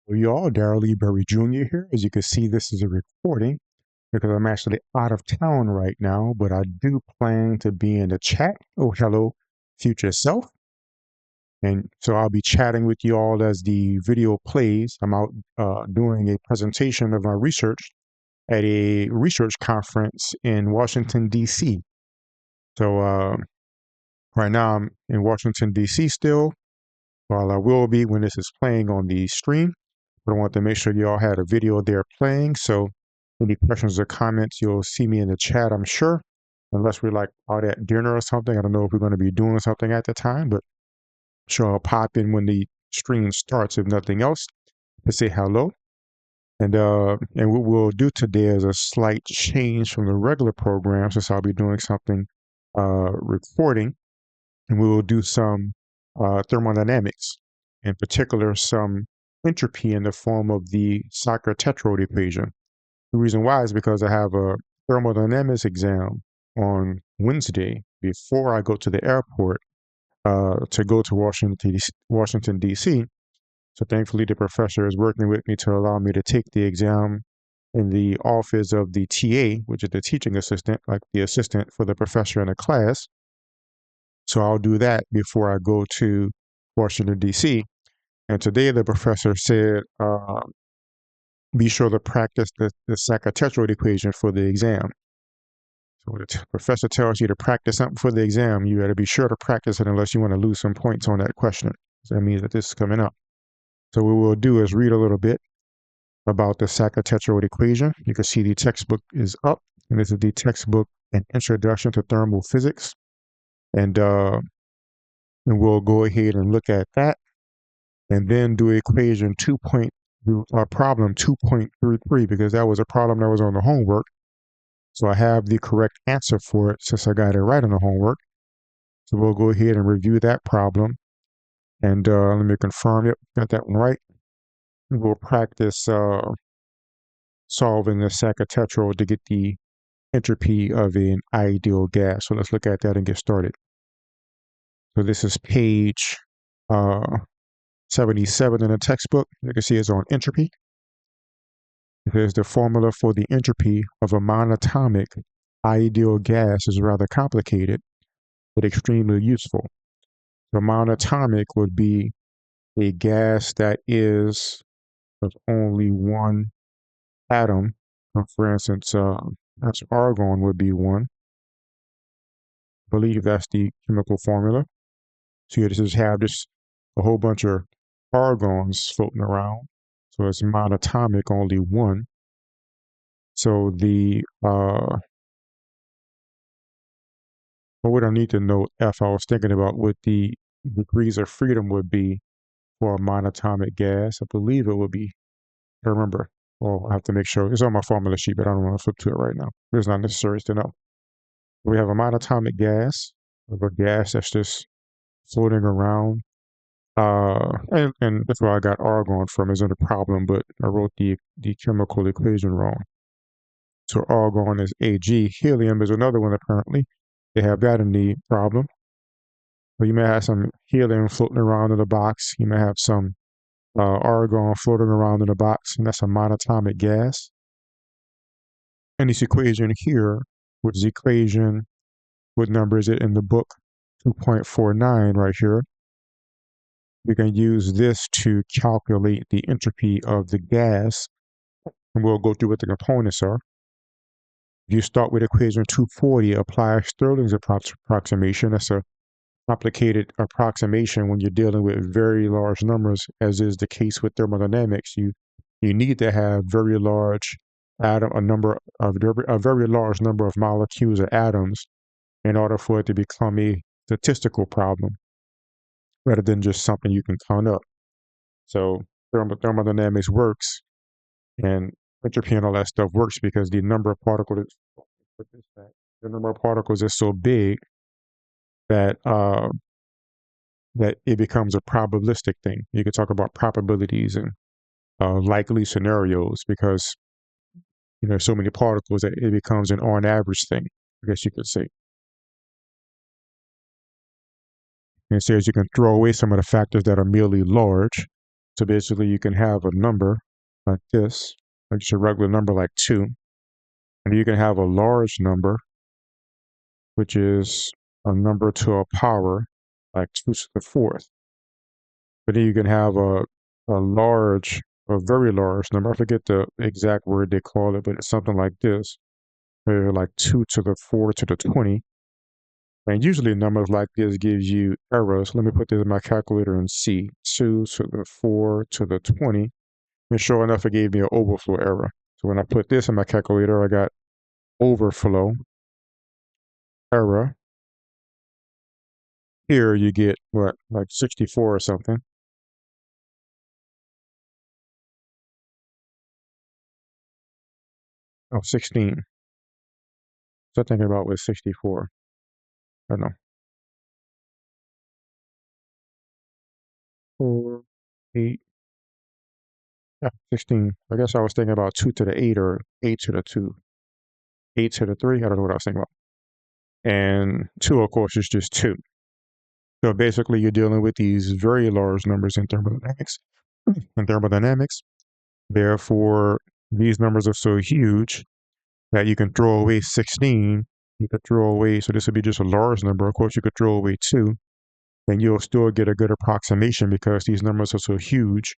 Well, y'all, Darrell Lee Berry Jr. here. As you can see, this is a recording because I'm actually out of town right now, but I do plan to be in the chat. Oh, hello, future self. And so I'll be chatting with you all as the video plays. I'm out doing a presentation of my research at a research conference in Washington, D.C. So right now I'm in Washington, D.C. still, while I will be when this is playing on the stream. But I want to make sure you all had a video there playing. So any questions or comments, you'll see me in the chat, I'm sure. Unless we're like out at dinner or something. I don't know if we're going to be doing something at the time, but I'm sure I'll pop in when the stream starts, if nothing else, to say hello. And what we'll do today is a slight change from the regular program, since I'll be doing something recording, and we will do some thermodynamics, in particular some entropy in the form of the Sackur-Tetrode equation. The reason why is because I have a thermodynamics exam on Wednesday before I go to the airport to go to Washington, D.C. So thankfully, the professor is working with me to allow me to take the exam in the office of the TA, which is the teaching assistant, like the assistant for the professor in a class. So I'll do that before I go to Washington, D.C. And today the professor said, be sure to practice the Sackur-Tetrode equation for the exam. So when the professor tells you to practice something for the exam, you got to be sure to practice it unless you want to lose some points on that question. So that means that this is coming up. So what we'll do is read a little bit about the Sackur-Tetrode equation. You can see the textbook is up, and this is the textbook An Introduction to Thermal Physics. And we'll go ahead and look at that, and then do equation problem 2.33, because that was a problem that was on the homework. So I have the correct answer for it since I got it right on the homework. So we'll go ahead and review that problem. And let me confirm, yep, got that one right. We'll practice solving the Sackur-Tetrode to get the entropy of an ideal gas. So let's look at that and get started. So this is page 77 in the textbook. You can see it's on entropy. Because the formula for the entropy of a monatomic ideal gas is rather complicated, but extremely useful. The monatomic would be a gas that is of only one atom. For instance, that's argon would be one. I believe that's the chemical formula. So you just have a whole bunch of argons floating around. So it's monatomic, only one. So but we don't need to know F. I was thinking about what the degrees of freedom would be for a monatomic gas. I believe it would be, I remember. Well, I have to make sure. It's on my formula sheet, but I don't want to flip to it right now. It's not necessary to know. We have a monatomic gas, of a gas that's just floating around. And that's where I got argon from, isn't a problem, but I wrote the chemical equation wrong. So argon is Ag. Helium is another one, apparently. They have that in the problem. So you may have some helium floating around in the box. You may have some argon floating around in the box, and that's a monatomic gas. And this equation here, which is equation, what number is it in the book? 2.49 right here. We can use this to calculate the entropy of the gas, and we'll go through what the components are. If you start with equation 240, apply Stirling's approximation. That's a complicated approximation when you're dealing with very large numbers, as is the case with thermodynamics. You need to have very large a very large number of molecules or atoms in order for it to become a statistical problem, rather than just something you can count up. So thermodynamics works, and entropy and all that stuff works because the number of particles is so big that that it becomes a probabilistic thing. You could talk about probabilities and likely scenarios, because so many particles that it becomes an on average thing, I guess you could say. And it says you can throw away some of the factors that are merely large, So basically you can have a number like this, like just a regular number like 2, and you can have a large number, which is a number to a power like 2 to the 4th. But then you can have a very large number. I forget the exact word they call it, but it's something like this, where like 2 to the 4 to the 20. And usually numbers like this gives you errors. Let me put this in my calculator and see. 2 to the 4 to the 20. And sure enough, it gave me an overflow error. So when I put this in my calculator, I got overflow error. Here you get what, like 64 or something. Oh, 16. So I'm thinking about was 64. I don't know. 4, 8. Yeah, 16. I guess I was thinking about 2 to the 8 or 8 to the 2. 8 to the 3. I don't know what I was thinking about. And 2, of course, is just 2. So basically, you're dealing with these very large numbers in thermodynamics. In thermodynamics, therefore, these numbers are so huge that you can throw away 16. You could throw away, so this would be just a large number. Of course, you could throw away 2, and you'll still get a good approximation because these numbers are so huge.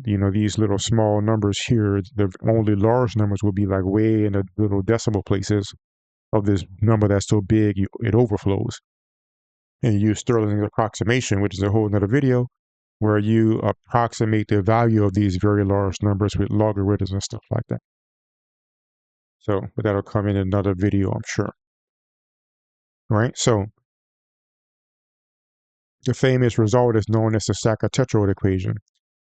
You know, these little small numbers here, the only large numbers will be like way in the little decimal places of this number that's so big, it overflows. And you use Stirling's approximation, which is a whole nother video, where you approximate the value of these very large numbers with logarithms and stuff like that. So, but that'll come in another video, I'm sure. Right? So, the famous result is known as the Sackur-Tetrode equation.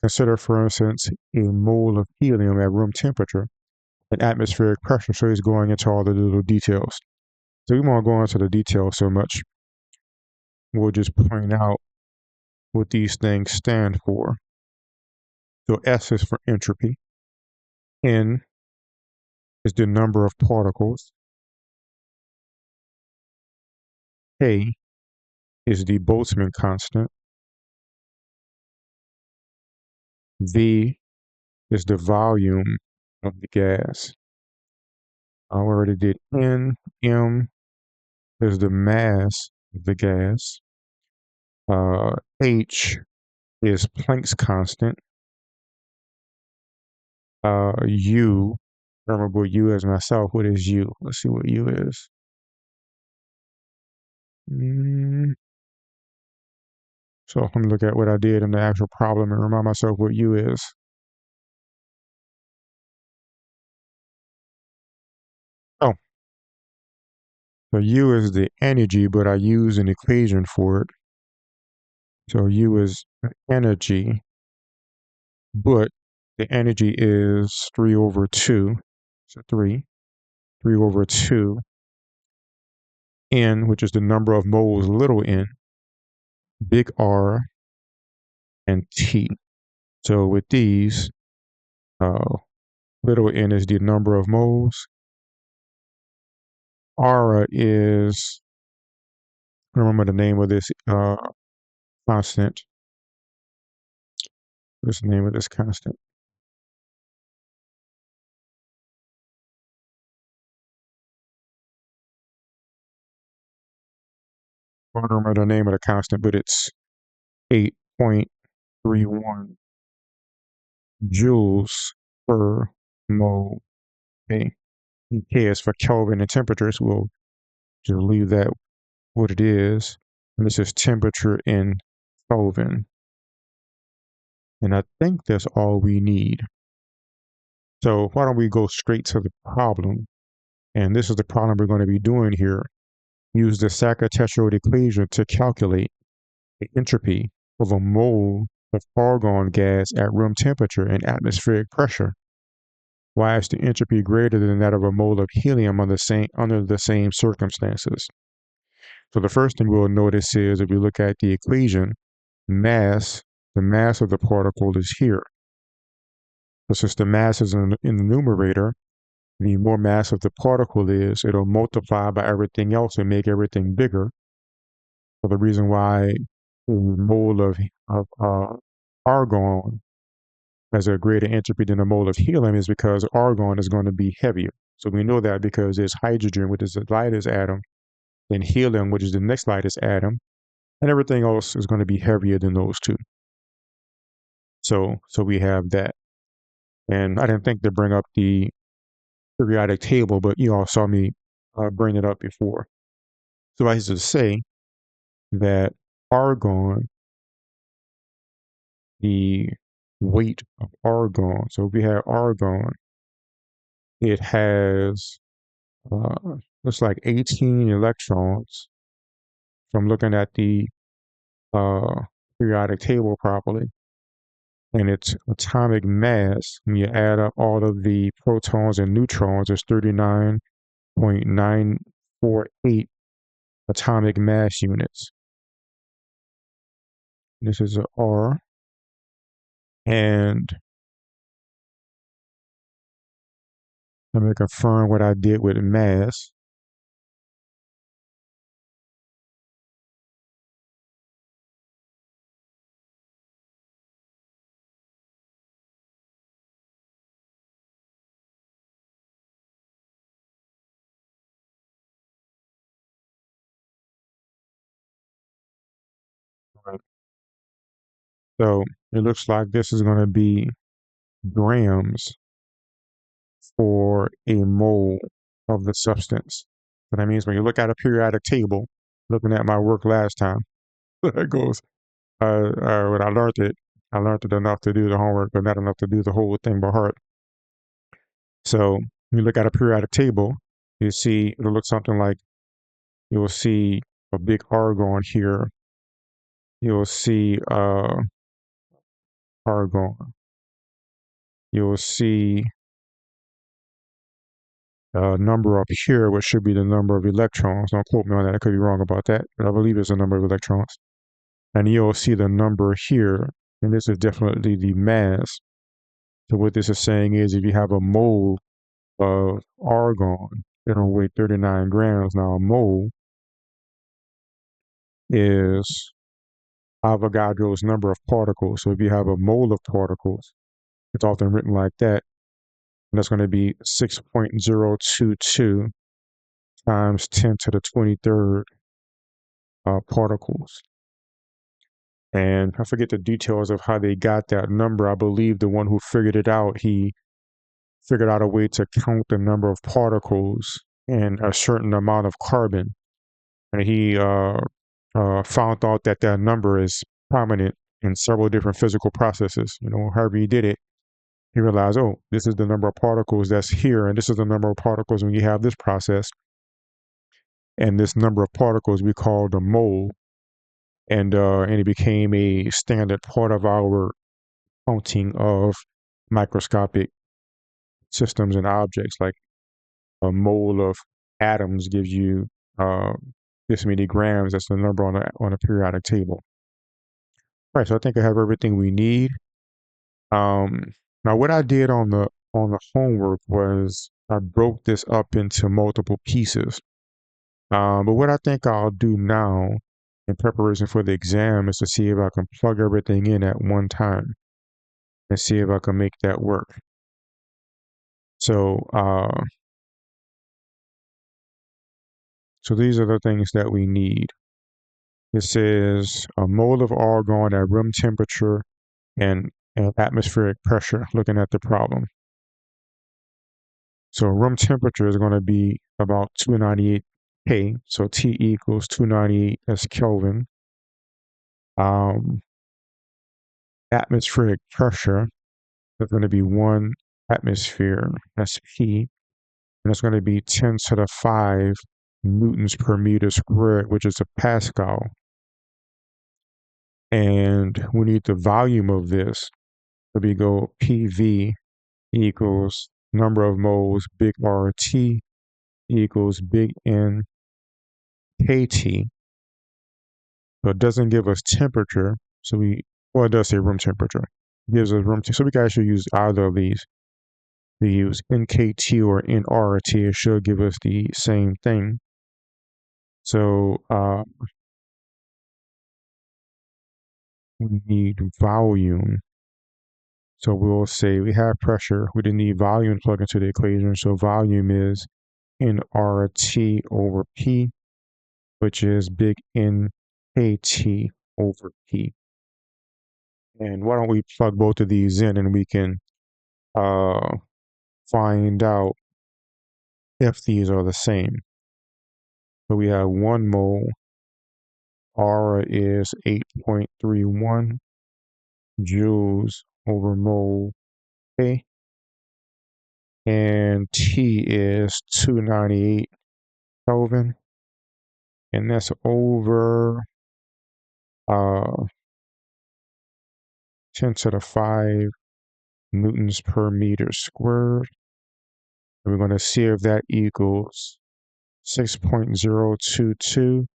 Consider, for instance, a mole of helium at room temperature and atmospheric pressure. So he's going into all the little details. So we won't go into the details so much. We'll just point out what these things stand for. So S is for entropy. N is the number of particles. K is the Boltzmann constant. V is the volume of the gas. I already did N. M is the mass of the gas. H is Planck's constant. U, remember U as myself. What is U? Let's see what U is. So I'm gonna look at what I did in the actual problem and remind myself what U is. Oh, so U is the energy, but I use an equation for it. So U is energy, but the energy is 3 over 2. So 3 over 2. N, which is the number of moles, little n, big R, and T. So with these, little n is the number of moles. R is, remember the name of this constant. What's the name of this constant? I don't remember the name of the constant, but it's 8.31 joules per mole. Okay. K is for Kelvin and temperatures. We'll just leave that what it is. And this is temperature in Kelvin. And I think that's all we need. So why don't we go straight to the problem? And this is the problem we're going to be doing here. Use the Sackur-Tetrode equation to calculate the entropy of a mole of argon gas at room temperature and atmospheric pressure. Why is the entropy greater than that of a mole of helium under the same circumstances? So the first thing we'll notice is if we look at the equation, mass, the mass of the particle is here. So since the mass is in the numerator, the more mass of the particle is, it'll multiply by everything else and make everything bigger. So the reason why a mole of argon has a greater entropy than a mole of helium is because argon is going to be heavier. So we know that because there's hydrogen, which is the lightest atom, then helium, which is the next lightest atom, and everything else is going to be heavier than those two. So we have that. And I didn't think to bring up the periodic table, but you all saw me bring it up before. So I used to say that argon, the weight of argon, so if we have argon, it has looks like 18 electrons from looking at the uh, periodic table properly. And its atomic mass, when you add up all of the protons and neutrons, is 39.948 atomic mass units. This is an R. And let me confirm what I did with mass. Right. So it looks like this is going to be grams for a mole of the substance. So that means when you look at a periodic table, looking at my work last time, it goes, when I learned it enough to do the homework, but not enough to do the whole thing by heart. So when you look at a periodic table, you see it'll look something like, you will see a big argon here. You will see argon. You will see a number up here, which should be the number of electrons. Don't quote me on that. I could be wrong about that, but I believe it's the number of electrons. And you'll see the number here, and this is definitely the mass. So what this is saying is if you have a mole of argon, it'll weigh 39 grams. Now a mole is Avogadro's number of particles. So if you have a mole of particles, it's often written like that, and that's going to be 6.022 times 10 to the 23rd particles. And I forget the details of how they got that number. I believe the one who figured it out, he figured out a way to count the number of particles and a certain amount of carbon. And he found out that that number is prominent in several different physical processes. You know, however he did it, he realized, oh, this is the number of particles that's here, and this is the number of particles when you have this process. And this number of particles we call the mole. And it became a standard part of our counting of microscopic systems and objects. Like a mole of atoms gives you this many grams. That's the number on a periodic table. All right, so I think I have everything we need. Now what I did on the homework was I broke this up into multiple pieces. But what I think I'll do now in preparation for the exam is to see if I can plug everything in at one time and see if I can make that work. So, so these are the things that we need. This is a mole of argon at room temperature and atmospheric pressure, looking at the problem. So room temperature is going to be about 298 K, so T equals 298 as Kelvin. Atmospheric pressure is going to be 1 atmosphere, that's P, and it's going to be 10 to the 5 newtons per meter squared, which is a Pascal. And we need the volume of this. So we go PV equals number of moles, big RT equals big N KT. So it doesn't give us temperature. So well, it does say room temperature. It gives us room temperature. So we can actually use either of these. We use NKT or nRT. It should give us the same thing. So we need volume. So we'll say we have pressure, we didn't need volume to plug into the equation. So volume is nRT over P, which is big N KT over P. And why don't we plug both of these in and we can find out if these are the same. So we have 1 mole, R is 8.31 joules over mole K, and T is 298 Kelvin, and that's over 10 to the 5 newtons per meter squared. And we're going to see if that equals 6.022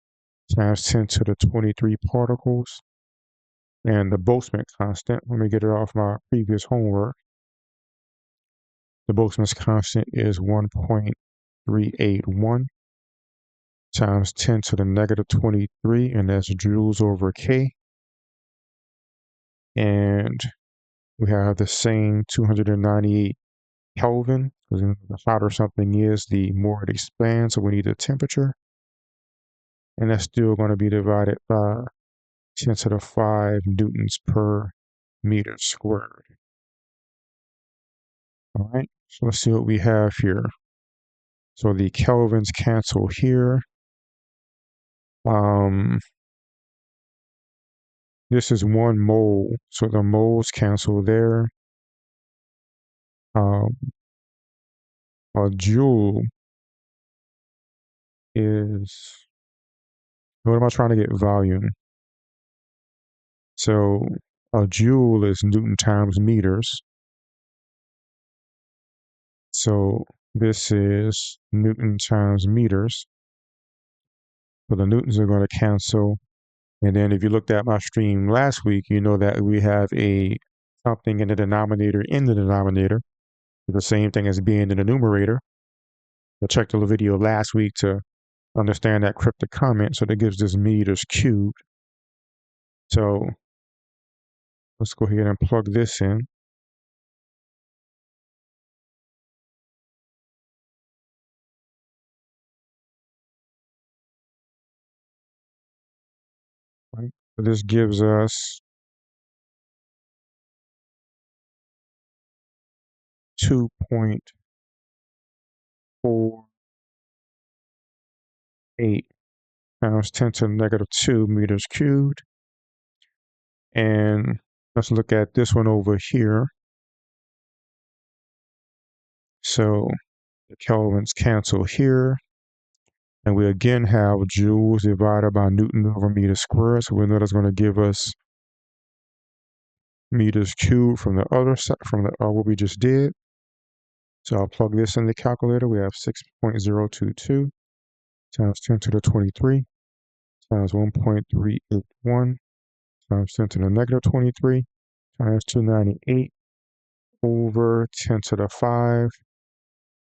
times 10 to the 23 particles. And the Boltzmann constant, let me get it off my previous homework. The Boltzmann constant is 1.381 times 10 to the negative 23, and that's joules over K. And we have the same 298 Kelvin, because the hotter something is, the more it expands, so we need the temperature. And that's still going to be divided by 10 to the 5 newtons per meter squared. All right, so let's see what we have here. So the kelvins cancel here. This is 1 mole, so the moles cancel there. A joule is, what am I trying to get? Volume. So a joule is Newton times meters. So this is Newton times meters. So the newtons are going to cancel. And then if you looked at my stream last week, you know that we have something in the denominator the same thing as being in the numerator. I checked the video last week to understand that cryptic comment, so that gives this meters cubed. So let's go ahead and plug this in. Right? So this gives us 2.48 times 10 to the negative 2 meters cubed. And let's look at this one over here. So the kelvins cancel here. And we again have joules divided by Newton over meter squared. So we know that's going to give us meters cubed from the other side, from what we just did. So I'll plug this in the calculator. We have 6.022 times 10 to the 23 times 1.381 times 10 to the negative 23 times 298 over 10 to the 5.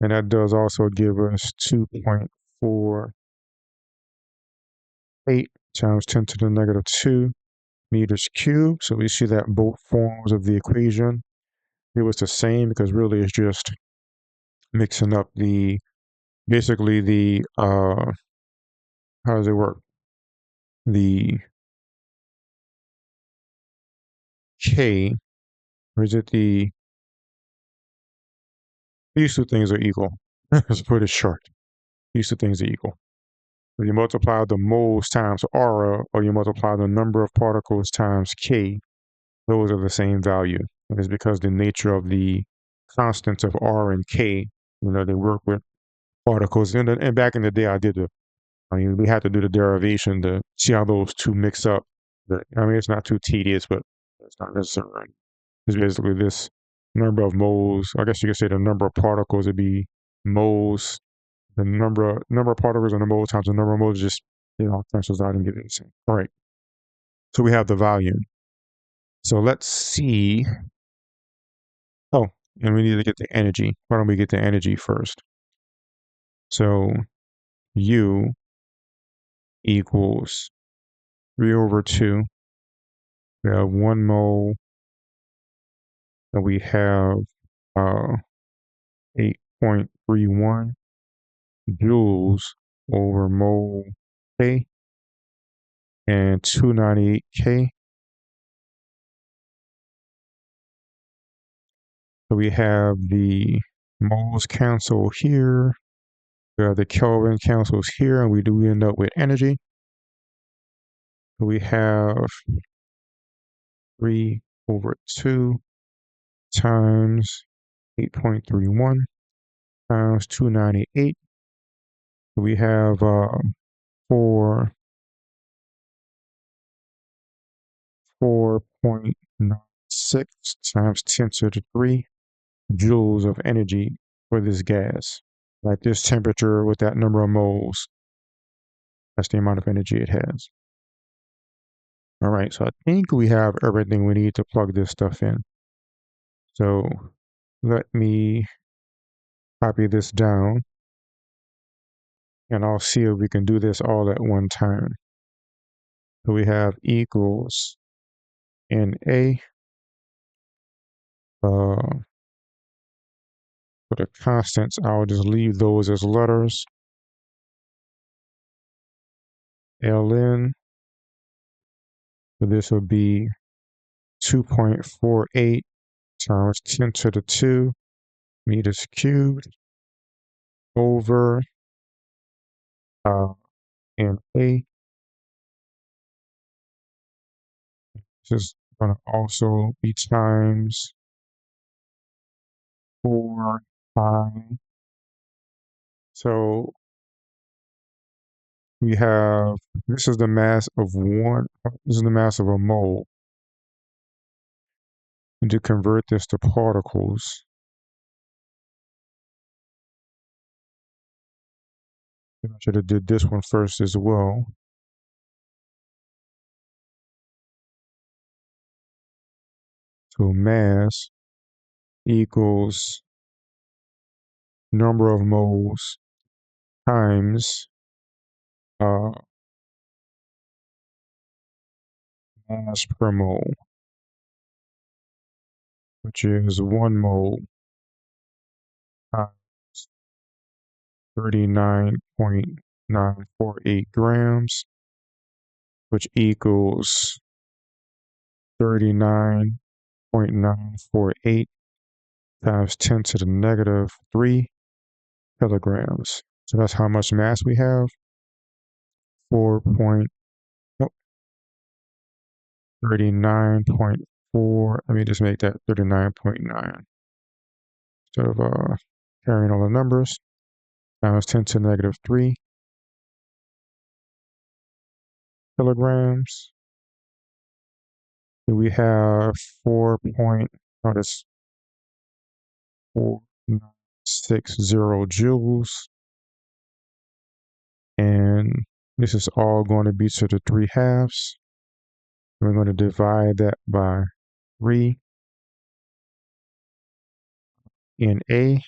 And that does also give us 2.48 times 10 to the negative 2 meters cubed. So we see that both forms of the equation, it was the same, because really it's just mixing up basically the, how does it work? The K, or is it these two things are equal. Let's put it short. These two things are equal. If you multiply the moles times R, or you multiply the number of particles times K, those are the same value. And it's because the nature of the constants of R and K, they work with particles. And back in the day, we had to do the derivation to see how those two mix up. It's not too tedious, but it's not necessary. It's basically this number of moles. I guess you could say the number of particles would be moles. The number of particles in the mole times the number of moles just cancels out and give it the same. All right. So we have the volume. So let's see. Oh, and we need to get the energy. Why don't we get the energy first? So U equals 3 over 2 We have 1 mole, and we have 8.31 joules over mole K, and 298 K. So we have the moles cancel here, we have the Kelvin cancels here, and we do end up with energy. So we have 3 over 2 times 8.31 times 298. So we have 4.96 times 10 to the 3 joules of energy for this gas. At this temperature with that number of moles, that's the amount of energy it has. All right, so I think we have everything we need to plug this stuff in. So let me copy this down, and I'll see if we can do this all at one time. So we have equals NA. For the constants, I'll just leave those as letters. Ln, so this will be 2.48 times 10 to the 2 meters cubed over NA. This is going to also be times 4 pi. So we have, this is the mass of this is the mass of a mole. And to convert this to particles, I should have did this one first as well. So mass equals number of moles times mass per mole, which is 1 mole times 39.948 grams, which equals 39.948 times 10 to the negative 3 kilograms. So that's how much mass we have. 39.4. Let me just make that 39.9 instead of carrying all the numbers. Times 10 to the negative 3 kilograms. We have 4.4960 joules. And this is all going to be to the 3/2. We're going to divide that by 3 in A.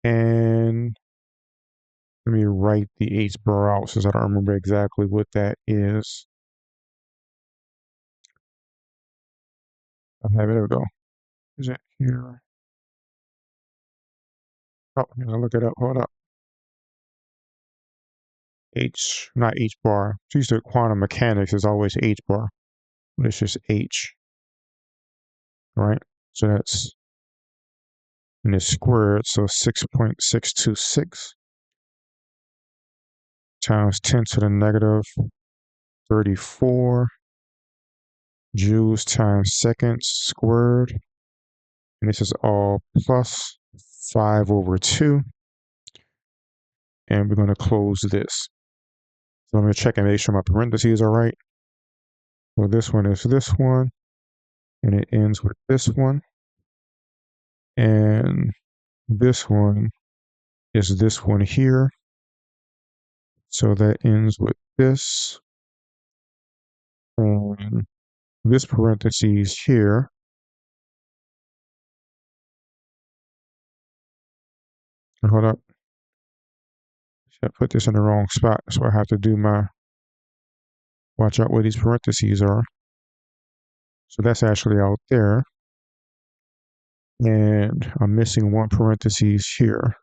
And let me write the H bar out since I don't remember exactly what that is. Okay, there we go. Is it here? Oh, I'm gonna look it up. Hold up. H, not H bar. It's used to quantum mechanics is always H bar, but it's just H. All right? So that's, and it's squared, so 6.626 times 10 to the negative 34 joules times seconds squared. And this is all plus 5 over 2. And we're going to close this. So I'm going to check and make sure my parentheses are right. Well, this one is this one, and it ends with this one. And this one is this one here. So that ends with this. And this parentheses here. Hold up. I put this in the wrong spot, so I have to do my, watch out where these parentheses are. So that's actually out there. And I'm missing one parentheses here.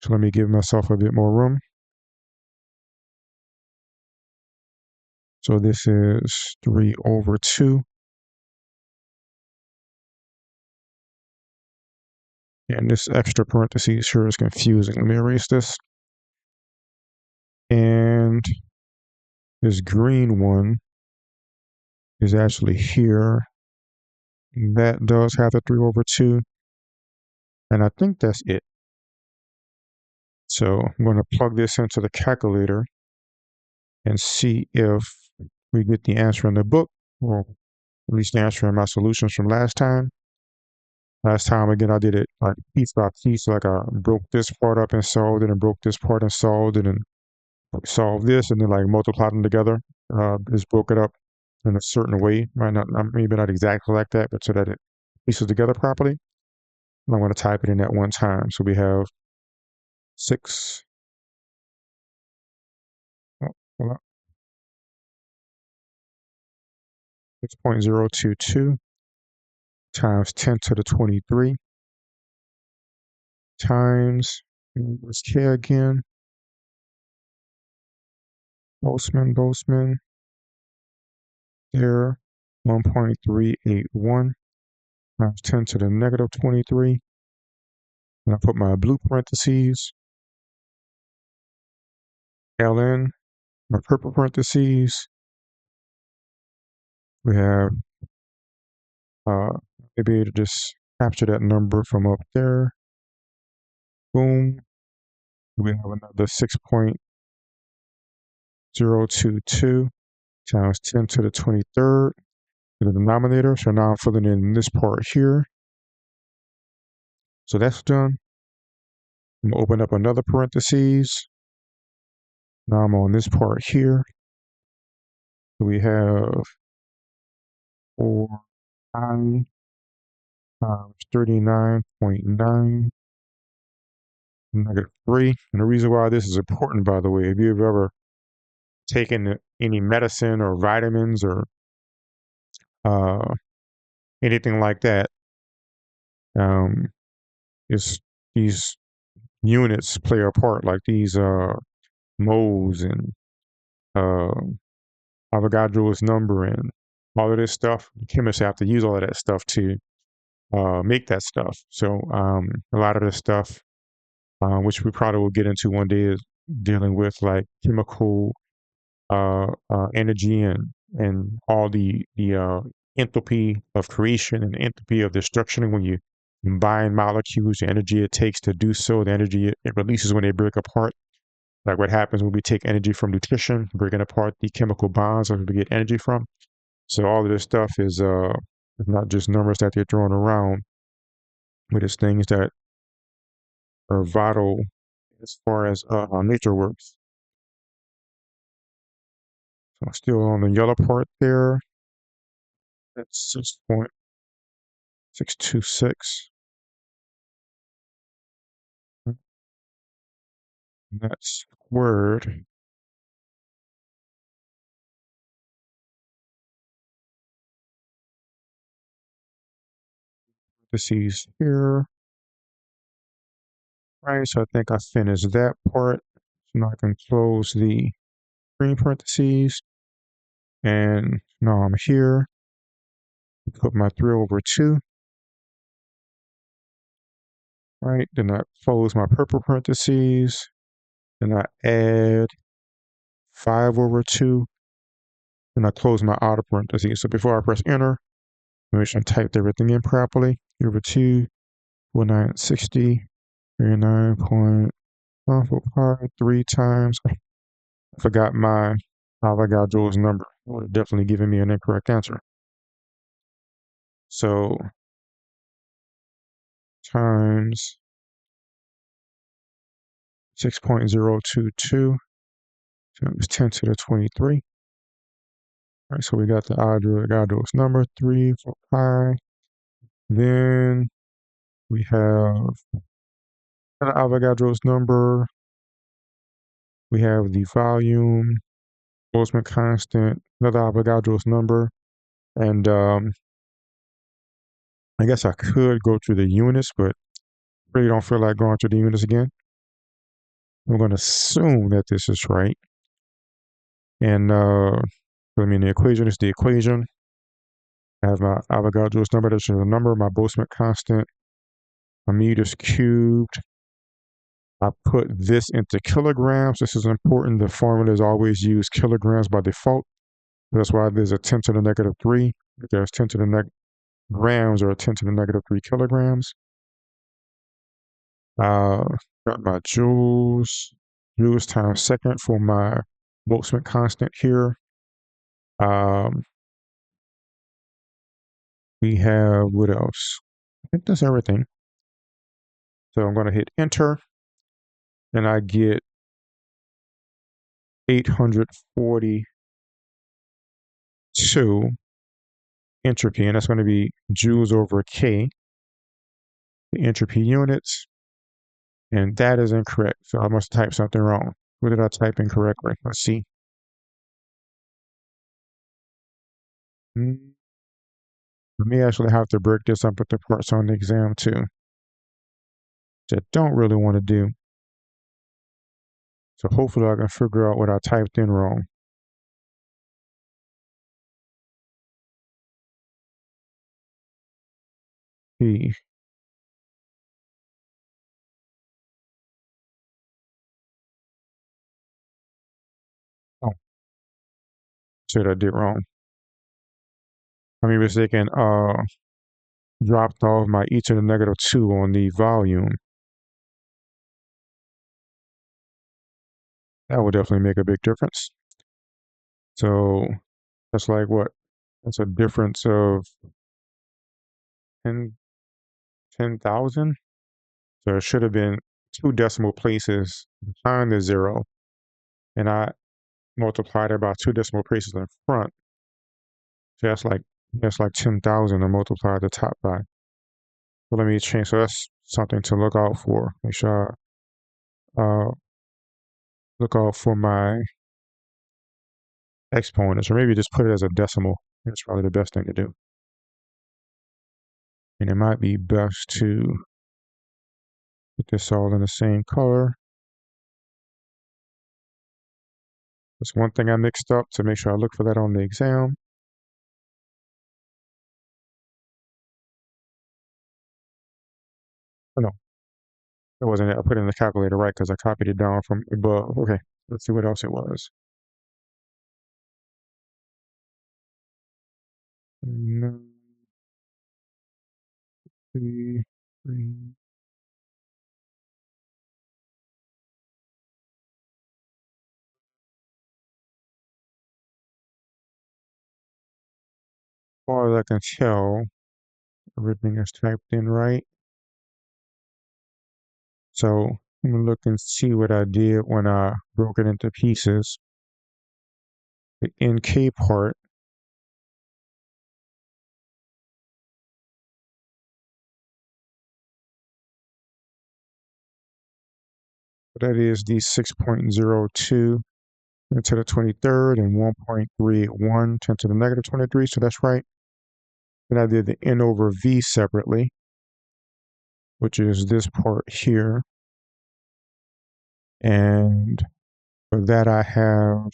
So let me give myself a bit more room. So this is 3 over 2. And this extra parentheses here is confusing. Let me erase this. And this green one is actually here. That does have the 3 over 2. And I think that's it. So I'm going to plug this into the calculator and see if we get the answer in the book, or at least the answer in my solutions from last time. Last time, again, I did it like piece by piece. Like I broke this part up and solved it, and broke this part and solved it, and solved this, and then like multiplied them together. Just broke it up in a certain way. Might not, maybe not exactly like that, but so that it pieces together properly. And I'm going to type it in at one time. So we have 6. Oh, hold on, 6.022 times 10 to the 23 times, what's K again? Boltzmann, there, 1.381 times 10 to the negative 23. And I put my blue parentheses, ln, my purple parentheses. We have, maybe to just capture that number from up there. Boom. We have another 6.022 times 10 to the 23rd in the denominator. So now I'm filling in this part here. So that's done. I'm gonna open up another parentheses. Now I'm on this part here. We have 4i times 39.9 negative 3. And the reason why this is important, by the way, if you've ever taken any medicine or vitamins or uh, anything like that, is these units play a part, like these moles and uh, Avogadro's number and all of this stuff. Chemists have to use all of that stuff to make that stuff. So a lot of this stuff, which we probably will get into one day, is dealing with like chemical energy and all the enthalpy of creation and enthalpy of destruction. And when you combine molecules, the energy it takes to do so, the energy it releases when they break apart. Like what happens when we take energy from nutrition, breaking apart the chemical bonds that we get energy from. So all of this stuff is not just numbers that they're throwing around, but it's things that are vital as far as how nature works. So still on the yellow part there. That's 6.626. That's squared. Parentheses here. Right, so I think I finished that part. So now I can close the green parentheses. And now I'm here. Put my 3 over 2. Right, then I close my purple parentheses. Then I add 5 over 2. Then I close my outer parentheses. So before I press enter, make sure I typed everything in properly. 3 over 2, 1960, 39.145, 3 times. I forgot my Avogadro's number. It would have definitely given me an incorrect answer. So times 6.022 times 10 to the 23. All right, so we got the Avogadro's number, 3 for pi. Then we have Avogadro's number. We have the volume. Boltzmann constant, another Avogadro's number, and I guess I could go through the units, but really don't feel like going through the units again. I'm going to assume that this is right. And the equation is the equation. I have my Avogadro's number, that's the number, my Boltzmann constant, my meters cubed. I put this into kilograms. This is important. The formula is always use kilograms by default. That's why there's a 10 to the negative 3. If there's 10 to the grams or 10 to the negative 3 kilograms. Uh, got my joules times second for my Boltzmann constant here. We have, what else? I think that's everything. So I'm going to hit enter, and I get 842 entropy, and that's going to be joules over K, the entropy units, and that is incorrect. So I must type something wrong. What did I type incorrectly? Let's see. I may actually have to break this up with the parts on the exam too, which I don't really want to do. So hopefully I can figure out what I typed in wrong. P. Oh, shit, I did wrong. I mean, mistaken. Dropped off my e to the negative 2 on the volume. That would definitely make a big difference. So that's like what? That's a difference of 10,000. So it should have been 2 decimal places behind the 0, and I multiplied it by 2 decimal places in front. So that's like 10,000 and multiply the top by. So let me change. So that's something to look out for. Make sure I look out for my exponents, or maybe just put it as a decimal. That's probably the best thing to do. And it might be best to put this all in the same color. That's one thing I mixed up, to make sure I look for that on the exam. Oh, no, it wasn't it. I put it in the calculator right because I copied it down from above. Okay, let's see what else it was. No, three, three. As far as I can tell, everything is typed in right. So I'm gonna look and see what I did when I broke it into pieces. The NK part, that is the 6.02 10 to the 23rd and 1.381 10 to the negative 23. So that's right. Then I did the N over V separately, which is this part here. And for that, I have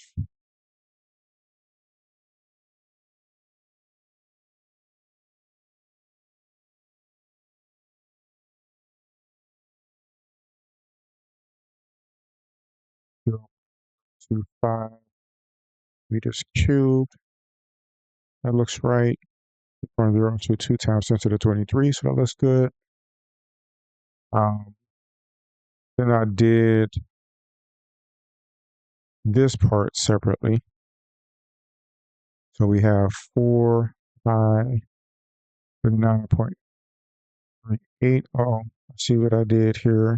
zero point 0.25 meters cubed. That looks right. 0.022 times 10 to the 23. So that looks good. Um, then I did this part separately. So we have 4 by 39.38. Oh, see what I did here.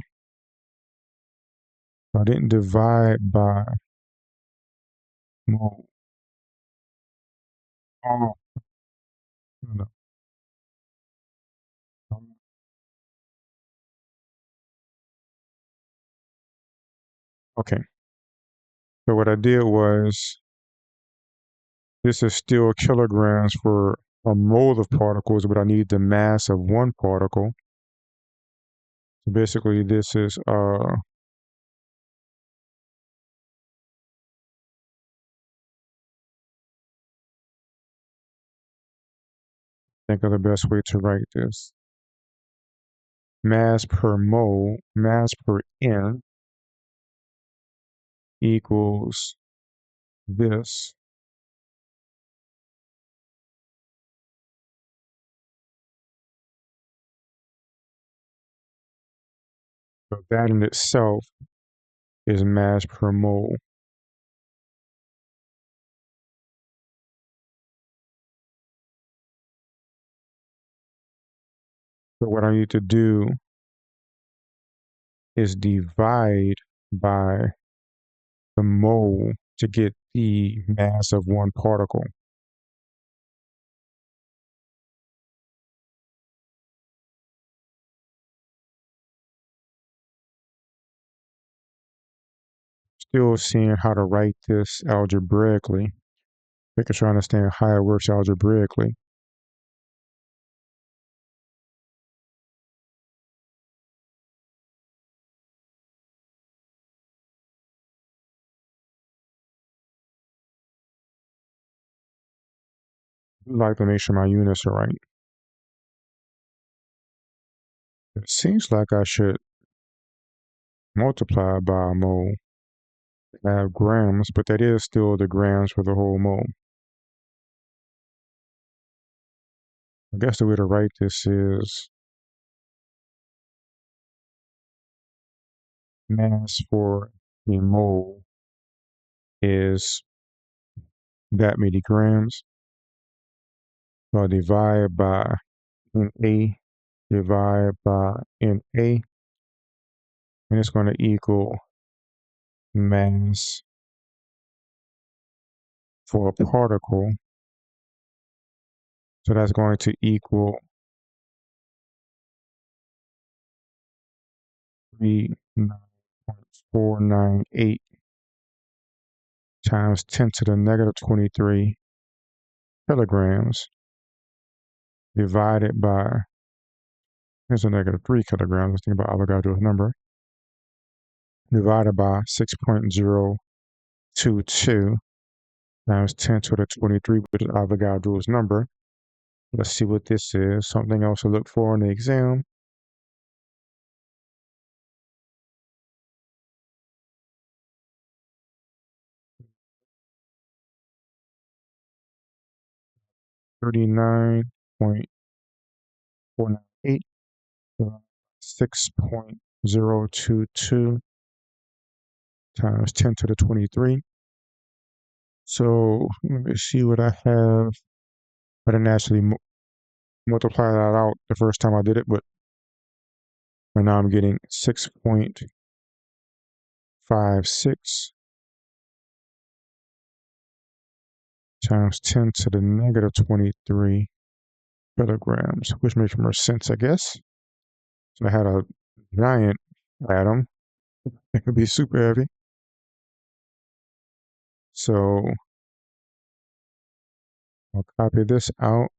I didn't divide by mole. Oh, no. Okay. So what I did was This is still kilograms for a mole of particles, but I need the mass of one particle. So basically, this is think of the best way to write this. Mass per mole, mass per n equals this. So that in itself is mass per mole. So what I need to do is divide by the mole to get the mass of one particle. Still seeing how to write this algebraically, making sure I understand how it works algebraically. I like to make sure my units are right. It seems like I should multiply by a mole. I have grams, but that is still the grams for the whole mole. I guess the way to write this is mass for a mole is that many grams. So I divide by NA, divide by NA, and it's going to equal mass for a particle. So that's going to equal 39.498 times 10 to the negative 23 kilograms divided by, here's a negative 3 kilograms. Let's think about Avogadro's number. Divided by 6.022 times 10 to the 23, which is Avogadro's number. Let's see what this is. Something else to look for in the exam. $39.498, 6.022 times 10 to the 23. So let me see what I have. I didn't actually multiply that out the first time I did it, but right now I'm getting 6.56 times 10 to the negative 23 kilograms, which makes more sense, I guess. So I had a giant atom. It could be super heavy. So I'll copy this out.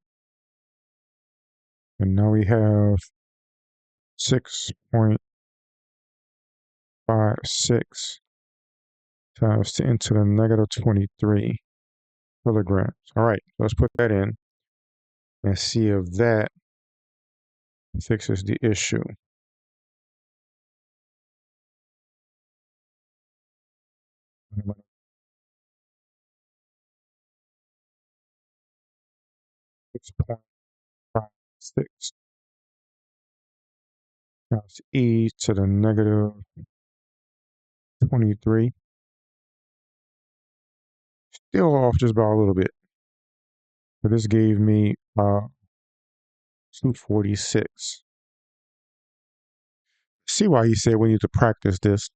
And now we have 6.56 times 10 to the negative 23 kilograms. All right, let's put that in and see if that fixes the issue. Six point five six times e to the negative 23. Still off just by a little bit. So this gave me 246. See why he said we need to practice this.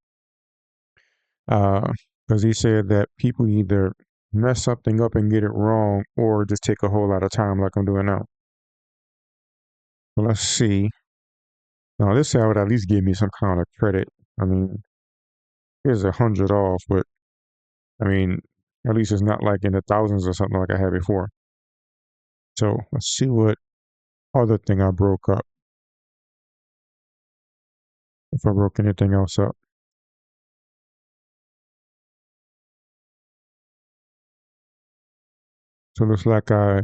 Because he said that people either mess something up and get it wrong or just take a whole lot of time like I'm doing now. So let's see. Now this would at least give me some kind of credit. I mean, here's 100 off, but I mean, At least it's not like in the thousands or something like I had before. So let's see what other thing I broke up. If I broke anything else up. So it looks like I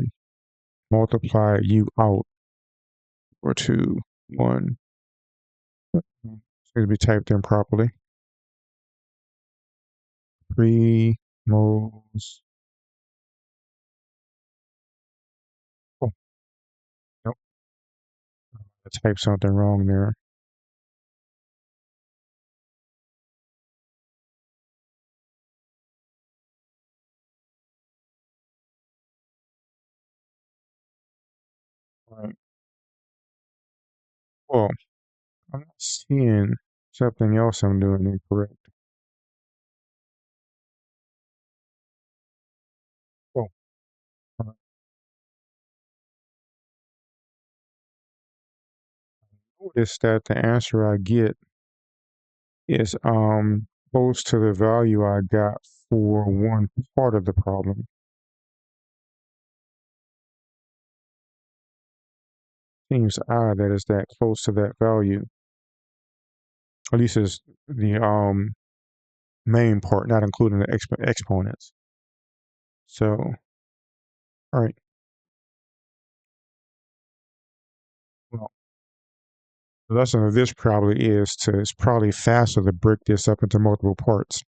multiplied U out or 2, 1. It's to be typed in properly. 3 moles. Oh, nope. I typed something wrong there. All right. Well, I'm not seeing something else I'm doing incorrect. Oh, I noticed that the answer I get is close to the value I got for one part of the problem. Seems odd that it's that close to that value. At least it's the main part, not including the exponents. So, all right. Well, the lesson of this probably is it's probably faster to break this up into multiple parts.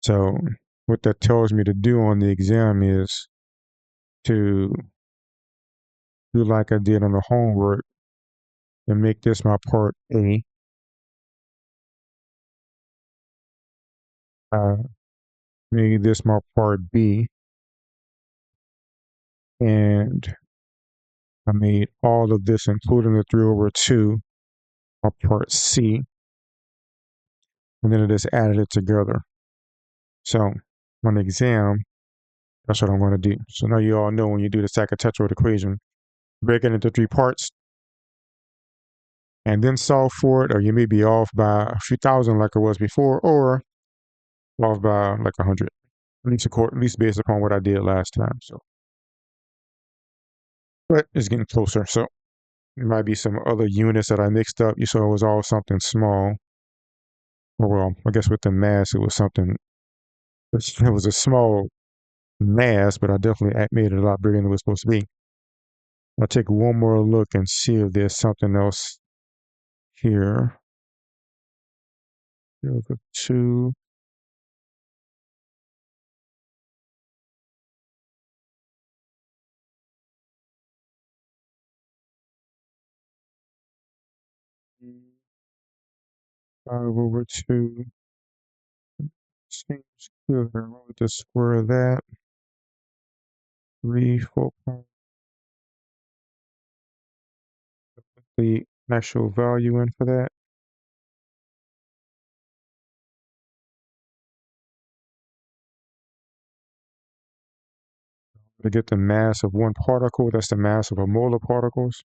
So what that tells me to do on the exam is to do like I did on the homework and make this my part A. Make this my part B. And I made all of this, including the 3/2, my part C. And then I just added it together. So on the exam, that's what I'm going to do. So now you all know when you do the Sackur-Tetrode equation, break it into 3 parts and then solve for it, or you may be off by a few thousand like it was before, or off by like 100, at least based upon what I did last time. So, but it's getting closer. So there might be some other units that I mixed up. You saw it was all something small. Well, I guess with the mass, it was something. It was a small mass, but I definitely made it a lot bigger than it was supposed to be. I'll take one more look and see if there's something else here. Here's a 2. Mm. 5/2. Seems good. What would the square of that? 3, 4. The actual value in for that. To get the mass of one particle, that's the mass of a mole of particles.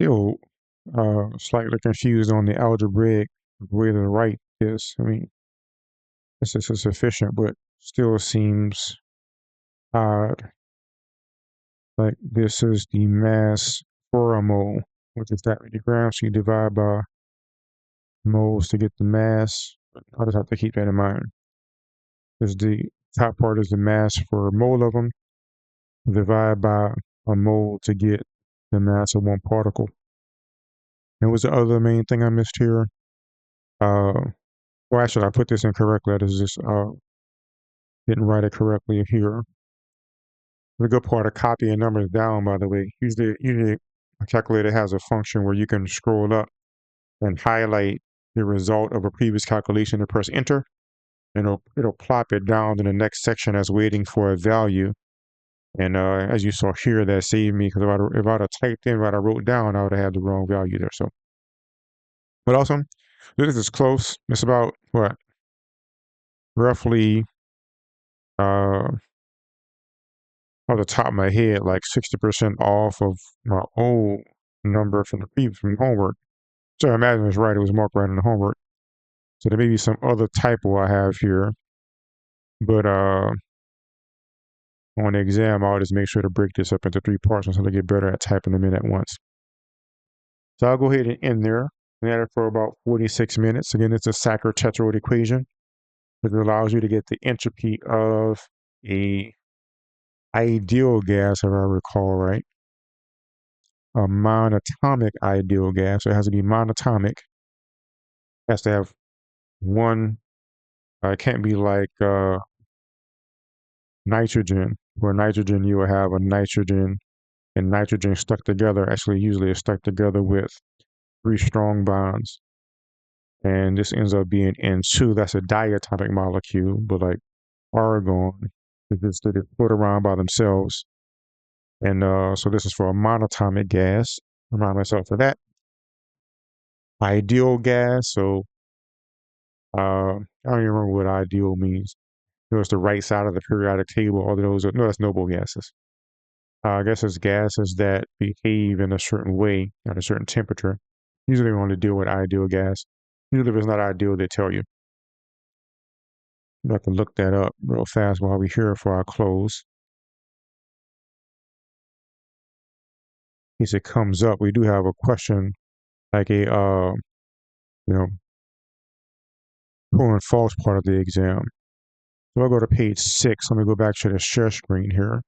Still slightly confused on the algebraic way to write this. I mean, this is sufficient, but still seems odd. Like this is the mass for a mole, which is that many grams. So you divide by moles to get the mass. I just have to keep that in mind. Because the top part is the mass for a mole of them. Divide by a mole to get the mass of one particle. And what's the other main thing I missed here? Well, actually, I put this incorrectly. I just didn't write it correctly here. The good part of copying numbers down, by the way, usually a calculator has a function where you can scroll up and highlight the result of a previous calculation and press enter, and it'll plop it down to the next section as waiting for a value. And as you saw here, that saved me because if I'd have typed in what I wrote down, I would have had the wrong value there. So, but awesome. This is close. It's about what, roughly off the top of my head, like 60% off of my old number from the previous from homework. So I imagine it's right. It was marked right in the homework. So there may be some other typo I have here, but on the exam, I'll just make sure to break this up into 3 parts until I get better at typing them in at once. So I'll go ahead and end there. And at it for about 46 minutes. Again, it's a Sackur-Tetrode equation. It allows you to get the entropy of a ideal gas, if I recall right. A monatomic ideal gas. So it has to be monatomic. It has to have one. It can't be like nitrogen, where nitrogen you will have a nitrogen and nitrogen stuck together. Actually, usually it's stuck together with 3 strong bonds. And this ends up being N2. That's a diatomic molecule, but like argon, is just that they float around by themselves. And so this is for a monatomic gas. Remind myself of that. Ideal gas. So I don't even remember what ideal means. It was the right side of the periodic table. All those are, no, that's noble gases. I guess it's gases that behave in a certain way at a certain temperature. Usually we want to deal with ideal gas. Usually if it's not ideal, they tell you. I have to look that up real fast while we're here for our close. In case it comes up, we do have a question like a you know, true and false part of the exam. So I'll go to page 6. Let me go back to the share screen here.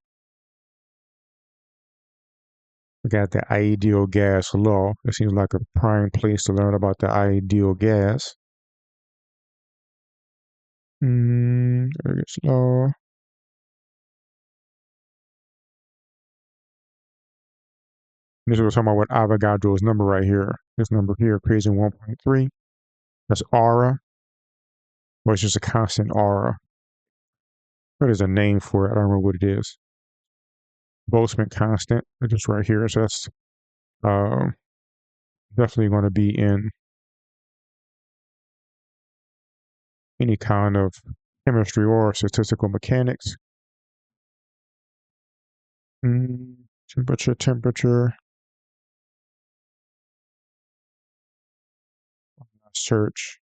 We got the ideal gas law. It seems like a prime place to learn about the ideal gas. Law. This is what we're talking about with Avogadro's number right here. This number here, equation 1.3. That's aura, or it's just a constant aura. What is a name for it? I don't remember what it is. Boltzmann constant, which is right here. So that's definitely going to be in any kind of chemistry or statistical mechanics. Temperature. Search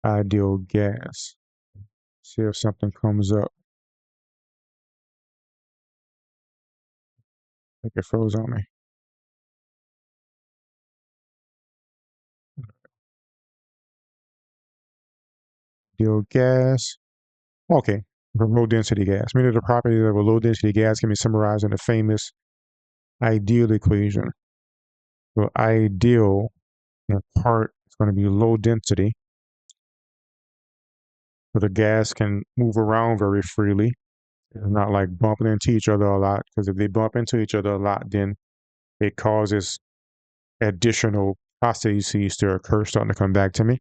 ideal gas. See if something comes up. I think it froze on me. Ideal gas. Okay, from low density gas. Many of the properties of a low density gas can be summarized in the famous ideal equation. So ideal in part is going to be low density. So the gas can move around very freely. It's not like bumping into each other a lot, because if they bump into each other a lot, then it causes additional processes to occur, starting to come back to me.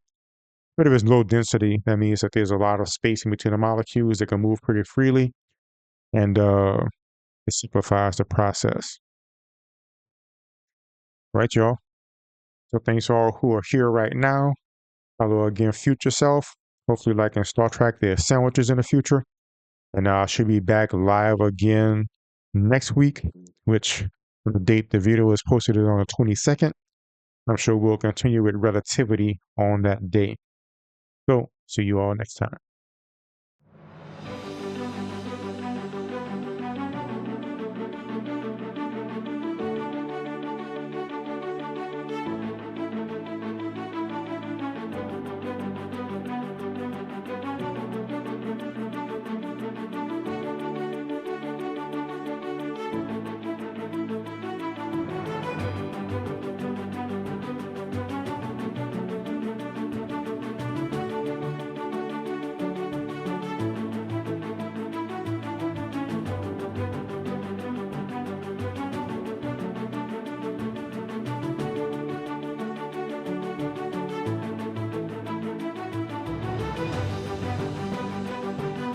But if it's low density, that means that there's a lot of spacing between the molecules that can move pretty freely, and it simplifies the process. Right, y'all? So thanks all who are here right now. Hello again, future self. Hopefully, like in Star Trek, there's sandwiches in the future. And I should be back live again next week, which the date the video is posted is on the 22nd. I'm sure we'll continue with relativity on that day. So, see you all next time.